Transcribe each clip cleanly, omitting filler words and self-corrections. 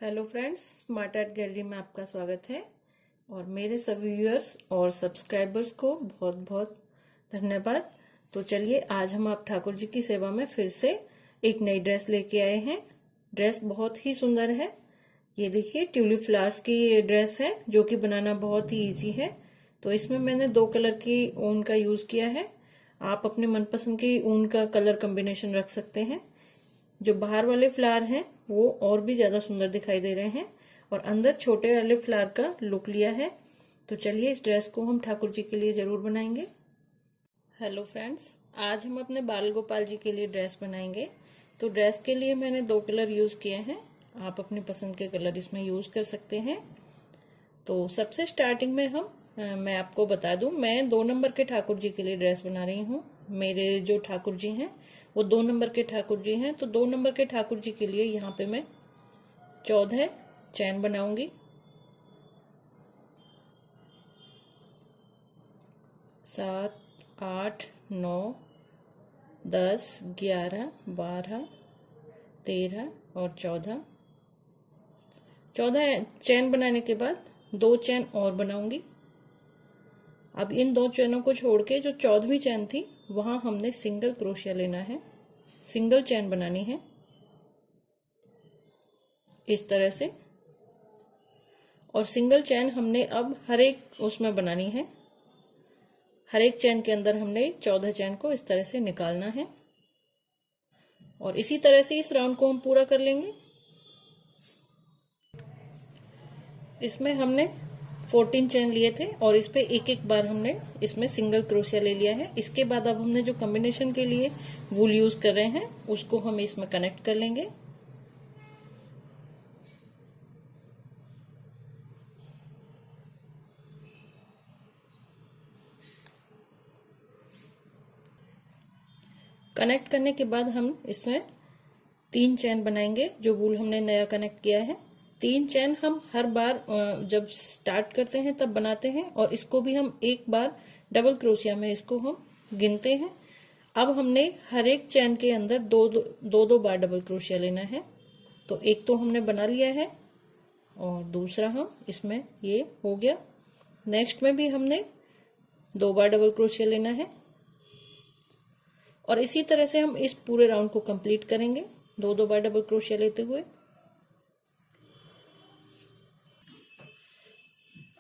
Hello friends, smart art gallery में आपका स्वागत है। और मेरे सभी व्यूअर्स और सब्सक्राइबर्स को बहुत बहुत धन्यवाद। तो चलिए, आज हम आप ठाकुर जी की सेवा में फिर से एक नई ड्रेस लेके आए हैं। ड्रेस बहुत ही सुंदर है। ये देखिए, ट्यूलिप फ्लावर्स की ये ड्रेस है जो कि बनाना बहुत ही इजी है। तो इसमें मैंने 2 कलर की ऊन का यूज किया है। आप अपने मनपसंद की ऊन का कलर कॉम्बिनेशन रख सकते हैं। जो बाहर वाले फ्लावर हैं वो और भी ज्यादा सुंदर दिखाई दे रहे हैं और अंदर छोटे वाले फ्लावर का लुक लिया है। तो चलिए, इस ड्रेस को हम ठाकुर जी के लिए जरूर बनाएंगे। हेलो फ्रेंड्स, आज हम अपने बाल गोपाल जी के लिए ड्रेस बनाएंगे। तो ड्रेस के लिए मैंने 2 कलर यूज किए हैं। आप अपनी पसंद के कलर इसमें यूज कर सकते हैं। तो सबसे स्टार्टिंग में मैं आपको बता दूं, मैं 2 नंबर के ठाकुर जी के लिए ड्रेस बना रही हूँ। मेरे जो ठाकुर जी हैं वो 2 नंबर के ठाकुर जी हैं। तो 2 नंबर के ठाकुर जी के लिए यहाँ पे मैं 14 चैन बनाऊंगी। 7, 8, 9, 10, 11, 12, 13 और 14 चैन बनाने के बाद 2 चैन और बनाऊंगी। अब इन 2 चैनों को छोड़ के जो 14वीं चैन थी वहां हमने सिंगल क्रोशिया लेना है, सिंगल चैन बनानी है इस तरह से। और सिंगल चैन हमने अब हर एक उसमें बनानी है। हर एक चैन के अंदर हमने 14 चैन को इस तरह से निकालना है और इसी तरह से इस राउंड को हम पूरा कर लेंगे। इसमें हमने 14 चैन लिए थे और इस पे एक एक बार हमने इसमें सिंगल क्रोशिया ले लिया है। इसके बाद अब हमने जो कॉम्बिनेशन के लिए वूल यूज कर रहे हैं उसको हम इसमें कनेक्ट कर लेंगे। कनेक्ट करने के बाद हम इसमें 3 चैन बनाएंगे जो वूल हमने नया कनेक्ट किया है। 3 चैन हम हर बार जब स्टार्ट करते हैं तब बनाते हैं और इसको भी हम एक बार डबल क्रोशिया में इसको हम गिनते हैं। अब हमने हर एक चैन के अंदर दो बार डबल क्रोशिया लेना है। तो एक तो हमने बना लिया है और दूसरा हम इसमें ये हो गया। नेक्स्ट में भी हमने 2 बार डबल क्रोशिया लेना है और इसी तरह से हम इस पूरे राउंड को कंप्लीट करेंगे 2 बार डबल क्रोशिया लेते हुए।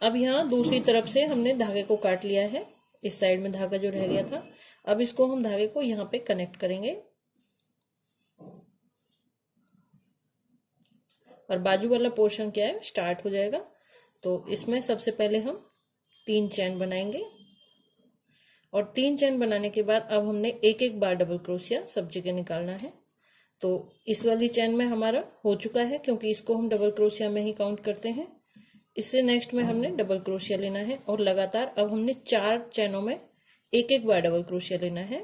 अब यहाँ दूसरी तरफ से हमने धागे को काट लिया है। इस साइड में धागा जो रह गया था, अब इसको हम धागे को यहाँ पे कनेक्ट करेंगे और बाजू वाला पोर्शन क्या है स्टार्ट हो जाएगा। तो इसमें सबसे पहले हम 3 चैन बनाएंगे और 3 चैन बनाने के बाद अब हमने एक एक बार डबल क्रोशिया सब जगह निकालना है। तो इस वाली चैन में हमारा हो चुका है क्योंकि इसको हम डबल क्रोशिया में ही काउंट करते हैं। इससे नेक्स्ट में हमने डबल क्रोशिया लेना है और लगातार अब हमने 4 चैनों में एक एक बार डबल क्रोशिया लेना है।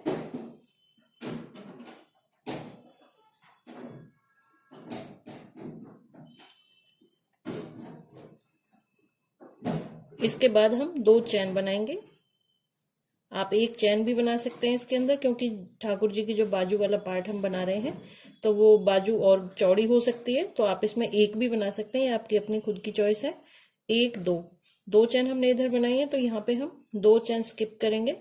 इसके बाद हम 2 चैन बनाएंगे। आप एक चैन भी बना सकते हैं इसके अंदर, क्योंकि ठाकुर जी की जो बाजू वाला पार्ट हम बना रहे हैं तो वो बाजू और चौड़ी हो सकती है। तो आप इसमें एक भी बना सकते हैं, आपकी अपनी खुद की चॉइस है। 1, 2 चैन हमने इधर बनाई है तो यहाँ पे हम 2 चैन स्किप करेंगे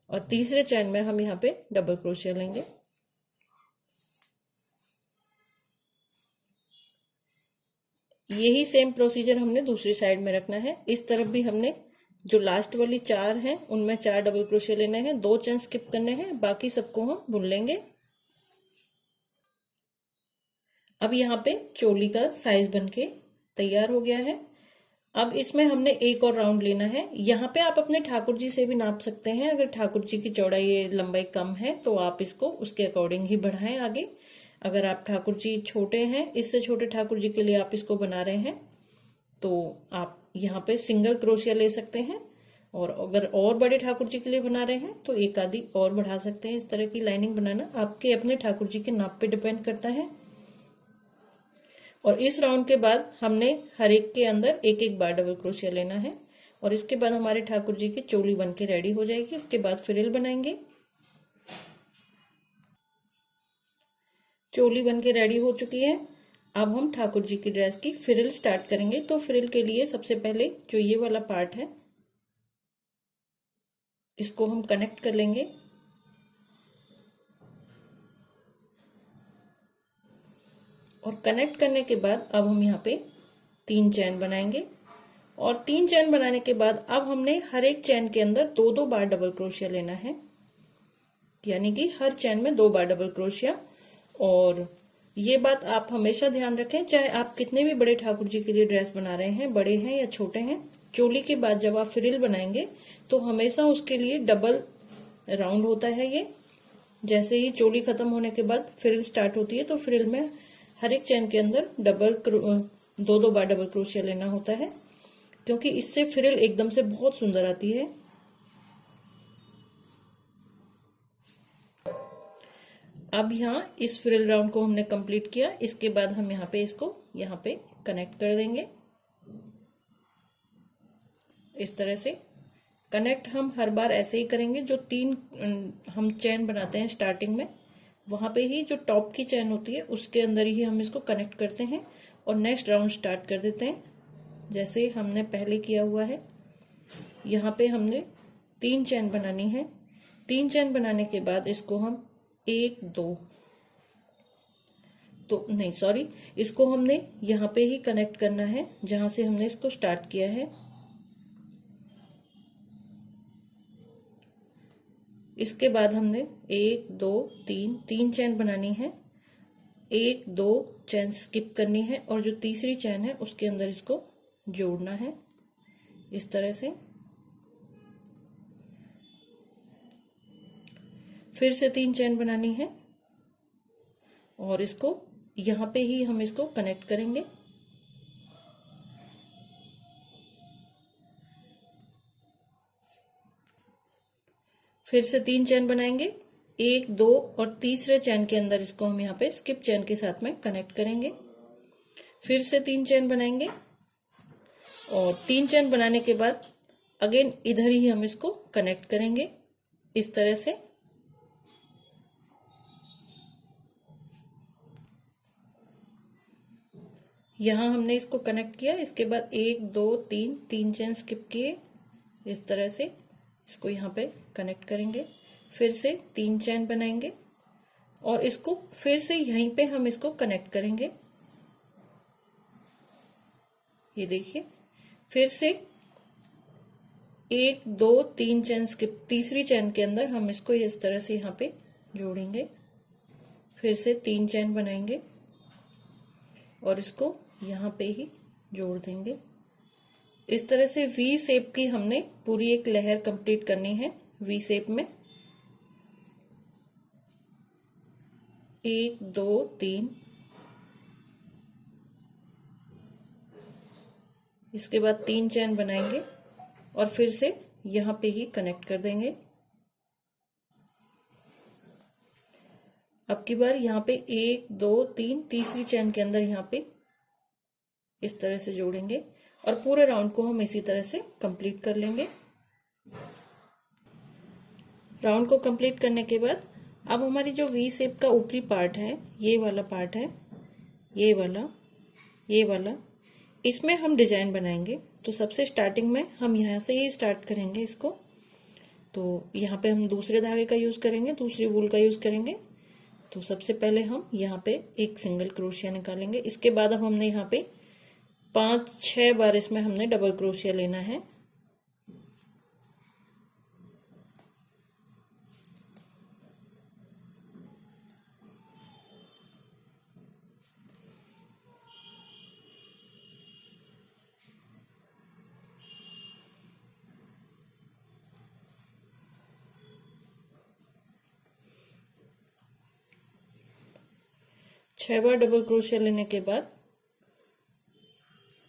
और तीसरे चैन में हम यहाँ पे डबल क्रोशिया लेंगे। यही सेम प्रोसीजर हमने दूसरी साइड में रखना है। इस तरफ भी हमने जो लास्ट वाली 4 हैं उनमें 4 डबल क्रोशिया लेने हैं, 2 चैन स्किप करने हैं, बाकी सबको हम बुन लेंगे। अब यहाँ पे चोली का साइज बनके तैयार हो गया है। अब इसमें हमने एक और राउंड लेना है। यहाँ पे आप अपने ठाकुर जी से भी नाप सकते हैं। अगर ठाकुर जी की चौड़ाई लंबाई कम है तो आप इसको उसके अकॉर्डिंग ही बढ़ाएं आगे। अगर आप ठाकुर जी छोटे हैं, इससे छोटे ठाकुर जी के लिए आप इसको बना रहे हैं तो आप यहाँ पे सिंगल क्रोशिया ले सकते हैं। और अगर और बड़े ठाकुर जी के लिए बना रहे हैं तो एक आधी और बढ़ा सकते हैं। इस तरह की लाइनिंग बनाना आपके अपने ठाकुर जी के नाप पे डिपेंड करता है। और इस राउंड के बाद हमने हर एक के अंदर एक एक बार डबल क्रोशिया लेना है और इसके बाद हमारे ठाकुर जी की चोली बनके रेडी हो जाएगी। इसके बाद फ्रिल बनाएंगे। चोली बनके रेडी हो चुकी है। अब हम ठाकुर जी की ड्रेस की फ्रिल स्टार्ट करेंगे। तो फ्रिल के लिए सबसे पहले जो ये वाला पार्ट है इसको हम कनेक्ट कर लेंगे। और कनेक्ट करने के बाद अब हम यहाँ पे 3 चैन बनाएंगे। और 3 चैन बनाने के बाद अब हमने हर एक चैन के अंदर 2-2 बार डबल क्रोशिया लेना है, यानी कि हर चैन में 2 बार डबल क्रोशिया। और ये बात आप हमेशा ध्यान रखें, चाहे आप कितने भी बड़े ठाकुर जी के लिए ड्रेस बना रहे हैं, बड़े हैं या छोटे हैं, चोली के बाद जब आप फ्रिल बनाएंगे तो हमेशा उसके लिए डबल राउंड होता है। ये जैसे ही चोली खत्म होने के बाद फ्रिल स्टार्ट होती है तो फ्रिल में हर एक चैन के अंदर 2-2 बार डबल क्रोशिया लेना होता है, क्योंकि इससे फ्रिल एकदम से बहुत सुंदर आती है। अब यहाँ इस फ्रिल राउंड को हमने कंप्लीट किया। इसके बाद हम यहाँ पे इसको यहाँ पे कनेक्ट कर देंगे। इस तरह से कनेक्ट हम हर बार ऐसे ही करेंगे। जो 3 हम चैन बनाते हैं स्टार्टिंग में, वहां पे ही जो टॉप की चैन होती है उसके अंदर ही हम इसको कनेक्ट करते हैं और नेक्स्ट राउंड स्टार्ट कर देते हैं, जैसे हमने पहले किया हुआ है। यहाँ पे हमने 3 चैन बनानी है। 3 चैन बनाने के बाद इसको हम 1-2 तो नहीं सॉरी, इसको हमने यहाँ पे ही कनेक्ट करना है जहां से हमने इसको स्टार्ट किया है। इसके बाद हमने 1-2-3 चैन बनानी है। 1-2 चैन स्किप करनी है और जो तीसरी चैन है उसके अंदर इसको जोड़ना है इस तरह से। फिर से 3 चैन बनानी है और इसको यहाँ पे ही हम इसको कनेक्ट करेंगे। फिर से 3 चैन बनाएंगे, 1-2 और तीसरे चैन के अंदर इसको हम यहाँ पे स्किप चैन के साथ में कनेक्ट करेंगे। फिर से 3 चैन बनाएंगे और 3 चैन बनाने के बाद अगेन इधर ही हम इसको कनेक्ट करेंगे इस तरह से। यहाँ हमने इसको कनेक्ट किया। इसके बाद 1-2-3 चैन स्किप किए इस तरह से, इसको यहाँ पे कनेक्ट करेंगे। फिर से 3 चैन बनाएंगे और इसको फिर से यहीं पे हम इसको कनेक्ट करेंगे। ये देखिए, फिर से 1-2-3 चैन स्किप, तीसरी चैन के अंदर हम इसको इस तरह से यहाँ पे जोड़ेंगे। फिर से 3 चैन बनाएंगे और इसको यहाँ पे ही जोड़ देंगे। इस तरह से वी शेप की हमने पूरी एक लहर कंप्लीट करनी है वी शेप में। 1-2-3, इसके बाद 3 चैन बनाएंगे और फिर से यहाँ पे ही कनेक्ट कर देंगे। अब की बार यहाँ पे 1-2-3 तीसरी चैन के अंदर यहाँ पे इस तरह से जोड़ेंगे और पूरे राउंड को हम इसी तरह से कंप्लीट कर लेंगे। राउंड को कंप्लीट करने के बाद अब हमारी जो वी शेप का ऊपरी पार्ट है, ये वाला पार्ट है, ये वाला, इसमें हम डिजाइन बनाएंगे। तो सबसे स्टार्टिंग में हम यहाँ से ही स्टार्ट करेंगे इसको। तो यहाँ पे हम दूसरे धागे का यूज करेंगे, दूसरी वूल का यूज करेंगे। तो सबसे पहले हम यहाँ पे एक सिंगल क्रोशिया निकालेंगे। इसके बाद अब हमने यहाँ पे 5-6 बार इसमें हमने डबल क्रोशिया लेना है। छह बार डबल क्रोशिया लेने के बाद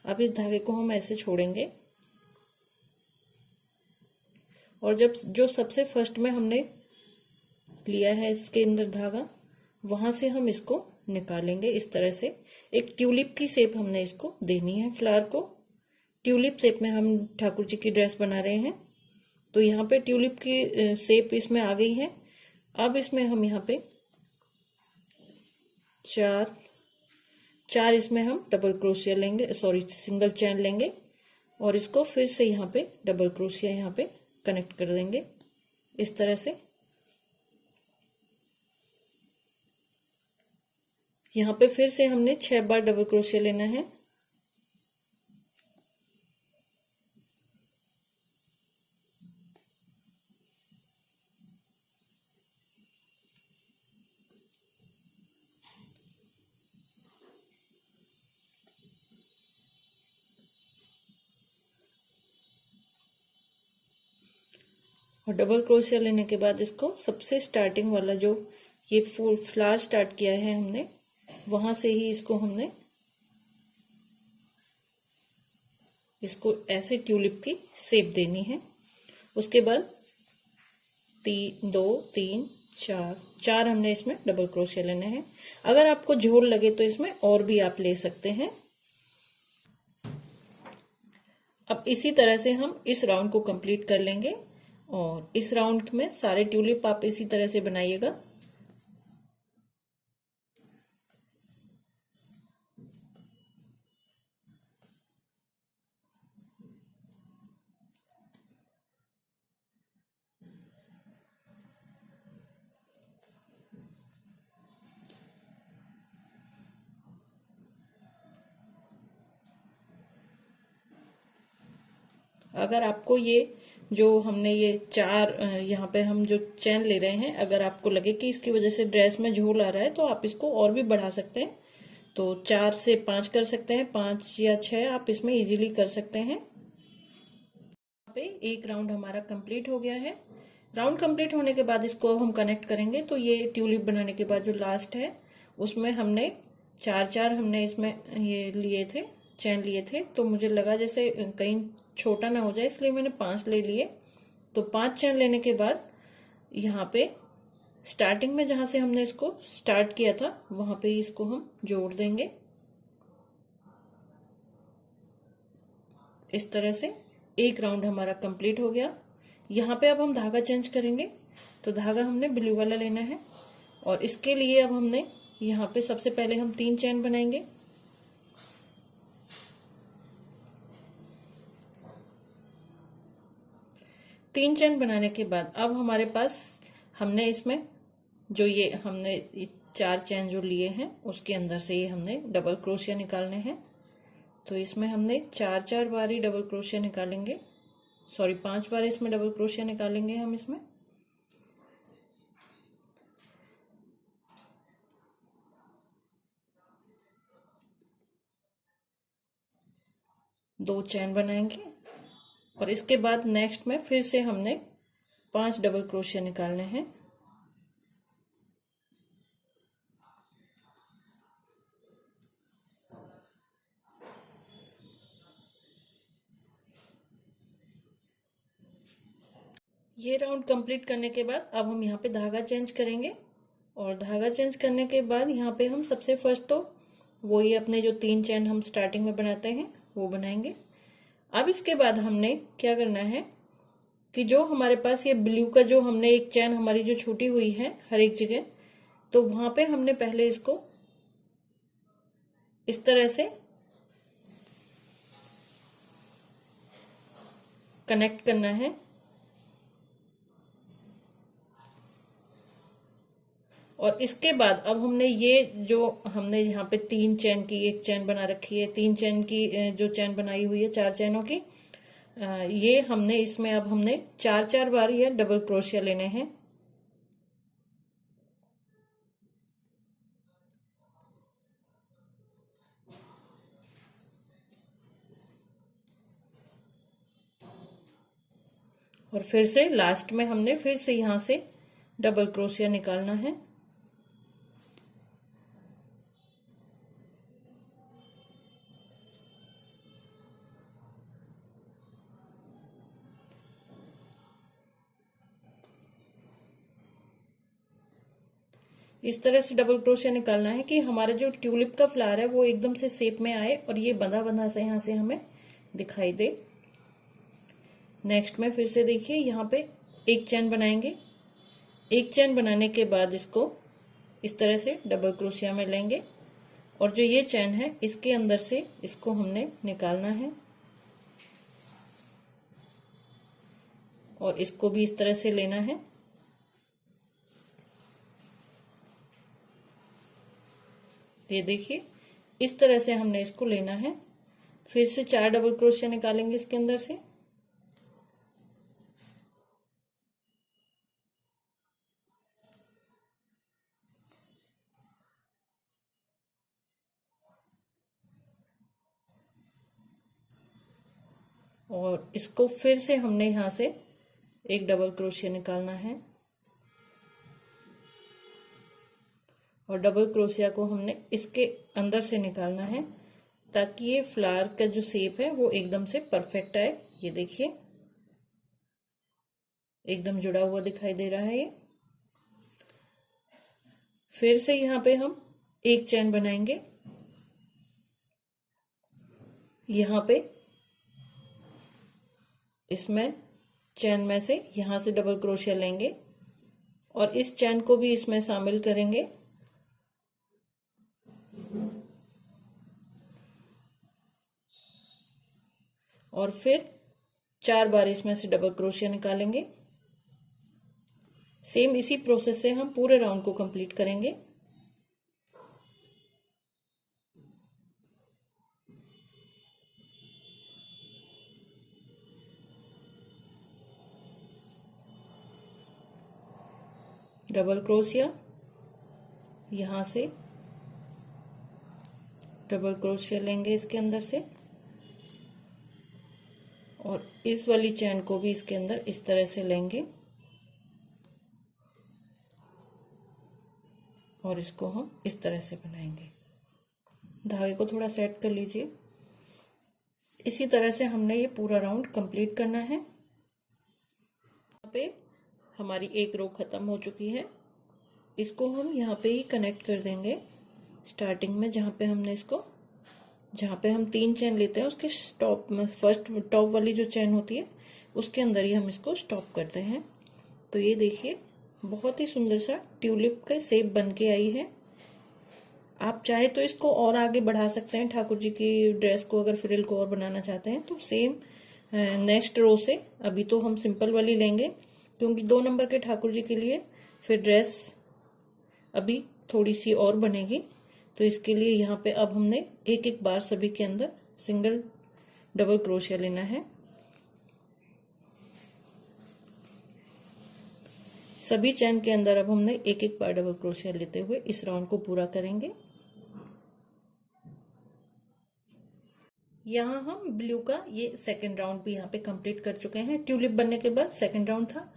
अब इस धागे को हम ऐसे छोड़ेंगे और जब जो सबसे फर्स्ट में हमने लिया है इसके अंदर धागा, वहां से हम इसको निकालेंगे इस तरह से। एक ट्यूलिप की शेप हमने इसको देनी है। फ्लावर को ट्यूलिप शेप में हम ठाकुर जी की ड्रेस बना रहे हैं। तो यहाँ पे ट्यूलिप की शेप इसमें आ गई है। अब इसमें हम यहाँ पे 4 इसमें हम डबल क्रोशिया लेंगे, सॉरी सिंगल चैन लेंगे और इसको फिर से यहाँ पे डबल क्रोशिया यहाँ पे कनेक्ट कर देंगे इस तरह से। यहाँ पे फिर से हमने 6 बार डबल क्रोशिया लेना है। और डबल क्रोशिया लेने के बाद इसको सबसे स्टार्टिंग वाला जो ये फूल फ्लावर स्टार्ट किया है हमने, वहां से ही इसको ऐसे ट्यूलिप की शेप देनी है। उसके बाद 2 3 4 हमने इसमें डबल क्रोशिया लेने हैं। अगर आपको झोल लगे तो इसमें और भी आप ले सकते हैं। अब इसी तरह से हम इस राउंड को कंप्लीट कर लेंगे और इस राउंड में सारे ट्यूलिप आप इसी तरह से बनाइएगा। अगर आपको ये जो हमने ये 4 यहाँ पे हम जो चैन ले रहे हैं, अगर आपको लगे कि इसकी वजह से ड्रेस में झोल आ रहा है तो आप इसको और भी बढ़ा सकते हैं। तो 4 से 5 कर सकते हैं, 5 या 6 आप इसमें इजीली कर सकते हैं। यहाँ पे एक राउंड हमारा कंप्लीट हो गया है। राउंड कंप्लीट होने के बाद इसको हम कनेक्ट करेंगे। तो ये ट्यूलिप बनाने के बाद जो लास्ट है उसमें हमने 4 हमने इसमें ये लिए थे, चैन लिए थे। तो मुझे लगा जैसे कहीं छोटा ना हो जाए, इसलिए मैंने 5 ले लिए। तो 5 चैन लेने के बाद यहाँ पे स्टार्टिंग में जहां से हमने इसको स्टार्ट किया था वहां पे इसको हम जोड़ देंगे इस तरह से। एक राउंड हमारा कंप्लीट हो गया। यहाँ पे अब हम धागा चेंज करेंगे। तो धागा हमने ब्लू वाला लेना है और इसके लिए अब हमने यहाँ पे सबसे पहले हम 3 चैन बनाएंगे। तीन चैन बनाने के बाद अब हमारे पास हमने इसमें जो ये हमने 4 चैन जो लिए हैं उसके अंदर से ये हमने डबल क्रोशिया निकालने हैं। तो इसमें हमने 4 बार ही डबल क्रोशिया निकालेंगे, सॉरी 5 बार इसमें डबल क्रोशिया निकालेंगे हम इसमें। दो चैन बनाएंगे और इसके बाद नेक्स्ट में फिर से हमने 5 डबल क्रोशिया निकालने हैं। ये राउंड कंप्लीट करने के बाद अब हम यहाँ पे धागा चेंज करेंगे और धागा चेंज करने के बाद यहाँ पे हम सबसे फर्स्ट तो वही अपने जो 3 चैन हम स्टार्टिंग में बनाते हैं वो बनाएंगे। अब इसके बाद हमने क्या करना है कि जो हमारे पास ये ब्लू का जो हमने एक चैन हमारी जो छूटी हुई है हर एक जगह, तो वहां पे हमने पहले इसको इस तरह से कनेक्ट करना है और इसके बाद अब हमने ये जो हमने यहाँ पे 3 चैन की एक चैन बना रखी है, 3 चैन की जो चैन बनाई हुई है 4 चैनों की, ये हमने इसमें अब हमने 4 बार ये डबल क्रोशिया लेने हैं। और फिर से लास्ट में हमने फिर से यहां से डबल क्रोशिया निकालना है। इस तरह से डबल क्रोशिया निकालना है कि हमारा जो ट्यूलिप का फ्लावर है वो एकदम से शेप में आए और ये बंधा बंधा से यहाँ से हमें दिखाई दे। नेक्स्ट में फिर से देखिए यहाँ पे एक चैन बनाएंगे। एक चैन बनाने के बाद इसको इस तरह से डबल क्रोशिया में लेंगे और जो ये चैन है इसके अंदर से इसको हमने निकालना है और इसको भी इस तरह से लेना है। ये देखिए इस तरह से हमने इसको लेना है। फिर से 4 डबल क्रोशिया निकालेंगे इसके अंदर से। और इसको फिर से हमने यहां से एक डबल क्रोशिया निकालना है और डबल क्रोशिया को हमने इसके अंदर से निकालना है ताकि ये फ्लावर का जो शेप है वो एकदम से परफेक्ट आए। ये देखिए एकदम जुड़ा हुआ दिखाई दे रहा है ये। फिर से यहाँ पे हम एक चैन बनाएंगे। यहाँ पे इसमें चैन में से यहां से डबल क्रोशिया लेंगे और इस चैन को भी इसमें शामिल करेंगे। और फिर 4 बार इसमें से डबल क्रोशिया निकालेंगे। सेम इसी प्रोसेस से हम पूरे राउंड को कंप्लीट करेंगे। डबल क्रोशिया, यहां से डबल क्रोशिया लेंगे इसके अंदर से और इस वाली चैन को भी इसके अंदर इस तरह से लेंगे और इसको हम इस तरह से बनाएंगे। धागे को थोड़ा सेट कर लीजिए। इसी तरह से हमने ये पूरा राउंड कंप्लीट करना है। यहाँ पे हमारी एक रो खत्म हो चुकी है। इसको हम यहाँ पे ही कनेक्ट कर देंगे स्टार्टिंग में, जहाँ पे हम 3 चैन लेते हैं उसके स्टॉप में, फर्स्ट टॉप वाली जो चैन होती है उसके अंदर ही हम इसको स्टॉप करते हैं। तो ये देखिए बहुत ही सुंदर सा ट्यूलिप का शेप बन के आई है। आप चाहे तो इसको और आगे बढ़ा सकते हैं, ठाकुर जी की ड्रेस को अगर फ्रिल को और बनाना चाहते हैं तो सेम नेक्स्ट रो से। अभी तो हम सिंपल वाली लेंगे क्योंकि 2 नंबर के ठाकुर जी के लिए फिर ड्रेस अभी थोड़ी सी और बनेगी। तो इसके लिए यहाँ पे अब हमने एक एक बार सभी के अंदर सिंगल डबल क्रोशिया लेना है। सभी चैन के अंदर अब हमने एक एक बार डबल क्रोशिया लेते हुए इस राउंड को पूरा करेंगे। यहाँ हम ब्लू का ये सेकंड राउंड भी यहाँ पे कंप्लीट कर चुके हैं। ट्यूलिप बनने के बाद सेकंड राउंड था।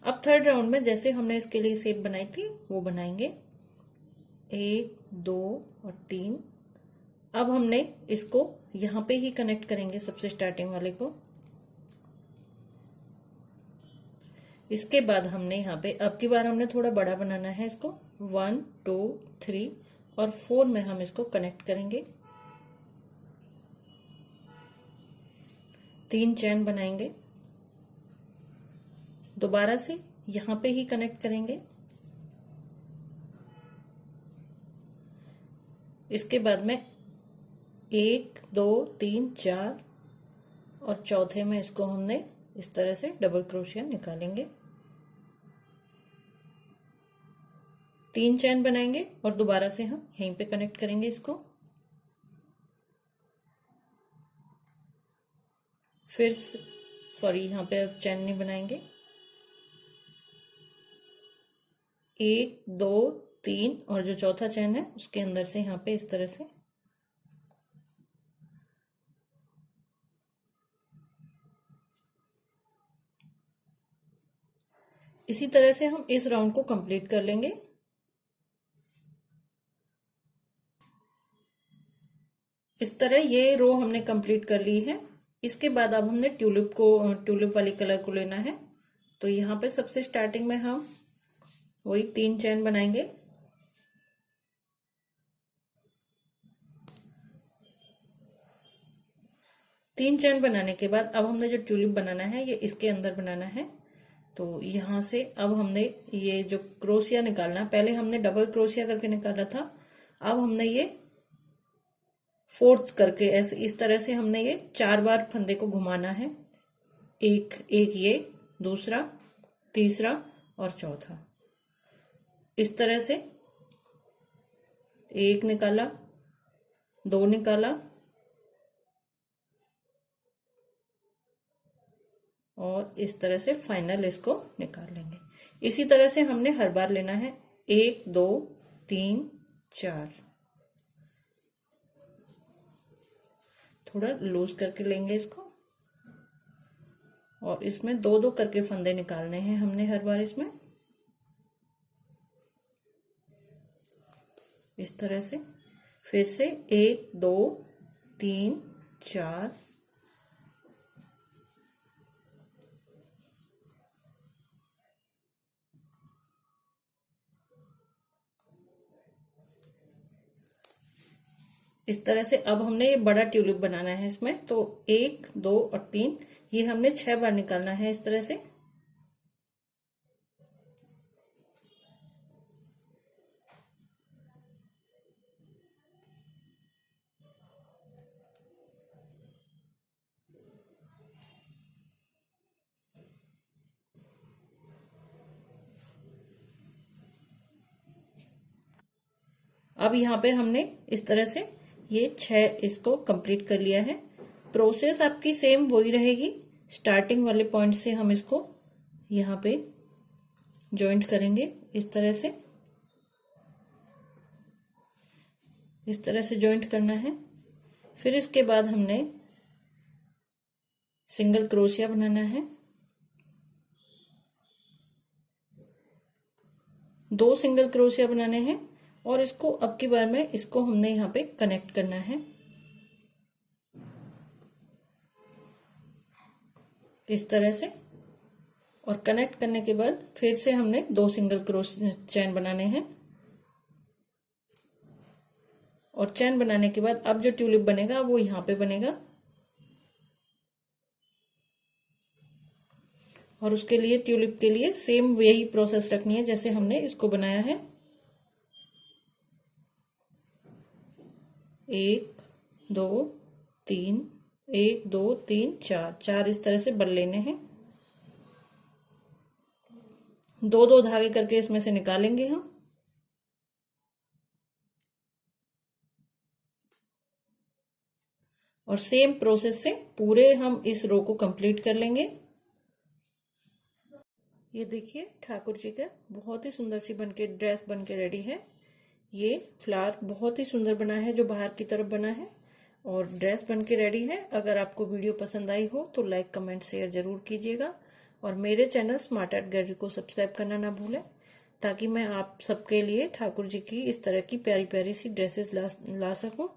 अब थर्ड राउंड में जैसे हमने इसके लिए शेप बनाई थी वो बनाएंगे, 1 2 और 3। अब हमने इसको यहाँ पे ही कनेक्ट करेंगे सबसे स्टार्टिंग वाले को। इसके बाद हमने यहाँ पे अब की बार हमने थोड़ा बड़ा बनाना है इसको। 1 2 3 और 4 में हम इसको कनेक्ट करेंगे। 3 चैन बनाएंगे, दोबारा से यहाँ पे ही कनेक्ट करेंगे। इसके बाद में 1 2 3 4 और चौथे में इसको हमने इस तरह से डबल क्रोशिया निकालेंगे। 3 चैन बनाएंगे और दोबारा से हम यहीं पे कनेक्ट करेंगे इसको। फिर सॉरी यहाँ पे अब चैन नहीं बनाएंगे। 1 2 3 और जो चौथा चैन है उसके अंदर से यहाँ पे इस तरह से इसी तरह से हम इस राउंड को कंप्लीट कर लेंगे। इस तरह ये रो हमने कंप्लीट कर ली है। इसके बाद अब हमने ट्यूलिप वाली कलर को लेना है। तो यहाँ पे सबसे स्टार्टिंग में हम वही 3 चैन बनाएंगे। तीन चैन बनाने के बाद अब हमने जो ट्यूलिप बनाना है ये इसके अंदर बनाना है। तो यहां से अब हमने ये जो क्रोशिया निकालना, पहले हमने डबल क्रोशिया करके निकाला था, अब हमने ये फोर्थ करके ऐसे इस तरह से हमने ये 4 बार फंदे को घुमाना है। एक एक ये, दूसरा, तीसरा और चौथा। इस तरह से एक निकाला, 2 निकाला और इस तरह से फाइनल इसको निकाल लेंगे। इसी तरह से हमने हर बार लेना है। 1 2 3 4, थोड़ा लूज करके लेंगे इसको और इसमें 2 2 करके फंदे निकालने हैं हमने हर बार इसमें। इस तरह से फिर से 1 2 3 4, इस तरह से। अब हमने ये बड़ा ट्यूलिप बनाना है इसमें, तो 1 2 और 3 ये हमने 6 बार निकालना है इस तरह से। अब यहाँ पे हमने इस तरह से ये 6 इसको कंप्लीट कर लिया है। प्रोसेस आपकी सेम वही रहेगी। स्टार्टिंग वाले पॉइंट से हम इसको यहाँ पे जॉइंट करेंगे इस तरह से। इस तरह से जॉइंट करना है। फिर इसके बाद हमने सिंगल क्रोशिया बनाना है। 2 सिंगल क्रोशिया बनाने हैं और इसको अब की बार में इसको हमने यहाँ पे कनेक्ट करना है इस तरह से। और कनेक्ट करने के बाद फिर से हमने 2 सिंगल क्रोशिया चैन बनाने हैं और चैन बनाने के बाद अब जो ट्यूलिप बनेगा वो यहाँ पे बनेगा। और उसके लिए ट्यूलिप के लिए सेम यही प्रोसेस रखनी है जैसे हमने इसको बनाया है। 1 2 3 1 2 3 4, 4 इस तरह से बल लेने हैं। 2 2 धागे करके इसमें से निकालेंगे हम। और सेम प्रोसेस से पूरे हम इस रो को कंप्लीट कर लेंगे। ये देखिए ठाकुर जी का बहुत ही सुंदर सी बनके ड्रेस बनके रेडी है। ये फ्लावर बहुत ही सुंदर बना है जो बाहर की तरफ बना है और ड्रेस बनके रेडी है। अगर आपको वीडियो पसंद आई हो तो लाइक कमेंट शेयर जरूर कीजिएगा और मेरे चैनल स्मार्ट आर्ट गैलरी को सब्सक्राइब करना ना भूलें ताकि मैं आप सबके लिए ठाकुर जी की इस तरह की प्यारी प्यारी सी ड्रेसेस ला सकूं।